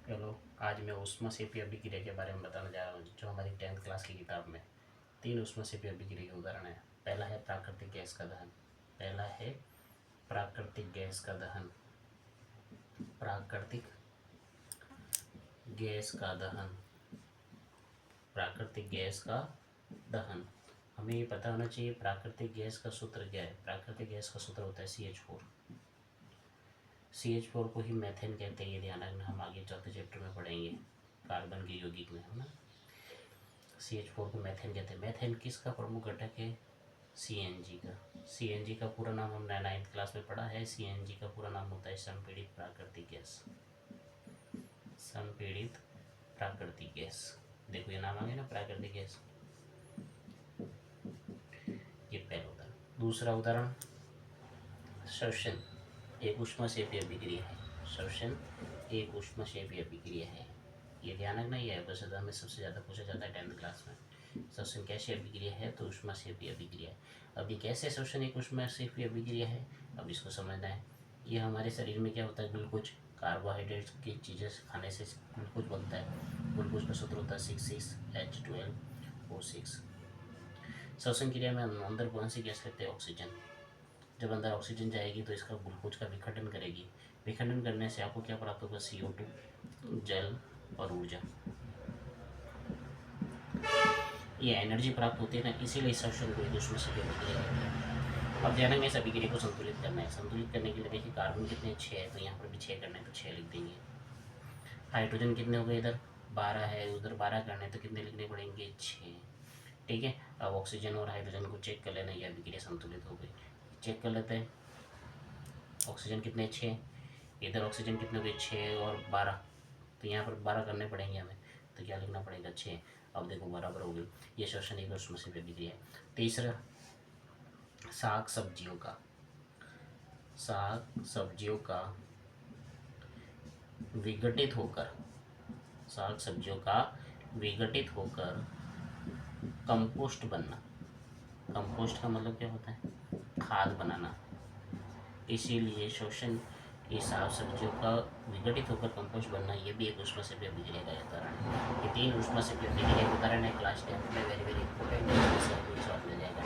चलो आज मैं ऊष्मक्षेपीय अभिक्रिया के बारे में बताने जा रहा हूँ, जो हमारी 10th क्लास की किताब में 3 ऊष्मक्षेपीय अभिक्रिया के उदाहरण है। पहला है प्राकृतिक गैस का दहन। पहला है प्राकृतिक गैस का दहन। प्राकृतिक गैस का दहन। प्राकृतिक गैस का दहन। हमें ये पता होना चाहिए प्राकृतिक गैस का सूत्र क्या है। प्राकृतिक गैस का सूत्र होता है CH4। CH4 को ही मेथेन कहते हैं। ये ध्यान रखना, हम आगे चौथे चैप्टर में पढ़ेंगे कार्बन के यौगिक में, है ना। CH4 को मेथेन कहते हैं। मेथेन किसका प्रमुख घटक है? CNG का। CNG का पूरा नाम हमने 9th क्लास में पढ़ा है। CNG का पूरा नाम होता है संपीड़ित प्राकृतिक गैस। संपीड़ित प्राकृतिक गैस। देखो ये नाम आ गया ना, प्राकृतिक गैस। ये पहला उदाहरण। दूसरा उदाहरण, श्वसन एक ऊष्मक्षेपीय अभिक्रिया है। श्वसन एक ऊष्मक्षेपीय अभिक्रिया है। ये ध्यान रखना, ये बस में सबसे ज़्यादा पूछा जाता है 10th क्लास में। श्वसन कैसे अभिक्रिया है? तो ऊष्मक्षेपीय अभिक्रिया है। अब ये कैसे श्वसन एक ऊष्मक्षेपीय अभिक्रिया है, अब इसको समझना है। ये हमारे शरीर में क्या होता है, ग्लूकोज कार्बोहाइड्रेट्स की चीज़ें खाने से ग्लूकोज बनता है। ग्लूकोज का सूत्र होता है 6,6H12O6। श्वसन क्रिया में अंदर कौन सी गैस लेते हैं? ऑक्सीजन। जब अंदर ऑक्सीजन जाएगी तो इसका ग्लूकोज का विखंडन करेगी। विखंडन करने से आपको क्या प्राप्त होगा? CO2, जल और ऊर्जा। ये एनर्जी प्राप्त होती है ना, इसीलिए श्वसन को एक ऊष्मक्षेपीय अभिक्रिया कहते हैं। अब ध्यान रखना, इस अभिक्रिया को संतुलित करना है। संतुलित करने के लिए देखिए कार्बन कितने 6 है, तो यहाँ पर भी 6 करना है तो 6 लिख देंगे। हाइड्रोजन कितने हो गए? इधर 12 है, उधर 12 करना है तो कितने लिखने पड़ेंगे? 6। ठीक है। अब ऑक्सीजन और हाइड्रोजन को चेक कर लेना, यह अभिक्रिया संतुलित हो गई। चेक कर लेते हैं। ऑक्सीजन कितने? 6। इधर ऑक्सीजन कितने हो गए? 6 और 12, तो यहाँ पर 12 करने पड़ेंगे हमें, तो क्या लिखना पड़ेगा? 6। अब देखो बराबर हो गई। ये श्वसन एक ऊष्मक्षेपीय अभिक्रिया है। तीसरा, साग सब्जियों का। साग सब्जियों का विघटित होकर, साग सब्जियों का विघटित होकर कंपोस्ट बनना। कंपोस्ट का मतलब क्या होता है? खाद बनाना। इसीलिए श्वसन ये साग सब्जियों का विघटित होकर कंपोस्ट बनना, ये भी एक ऊष्मक्षेपीय अभिक्रिया का उदाहरण है। ये 3 ऊष्मक्षेपीय अभिक्रिया के उदाहरण है। क्लास 10 में वेरी वेरी इंपॉर्टेंट है, इससे आपको सवाल मिल जाएगा।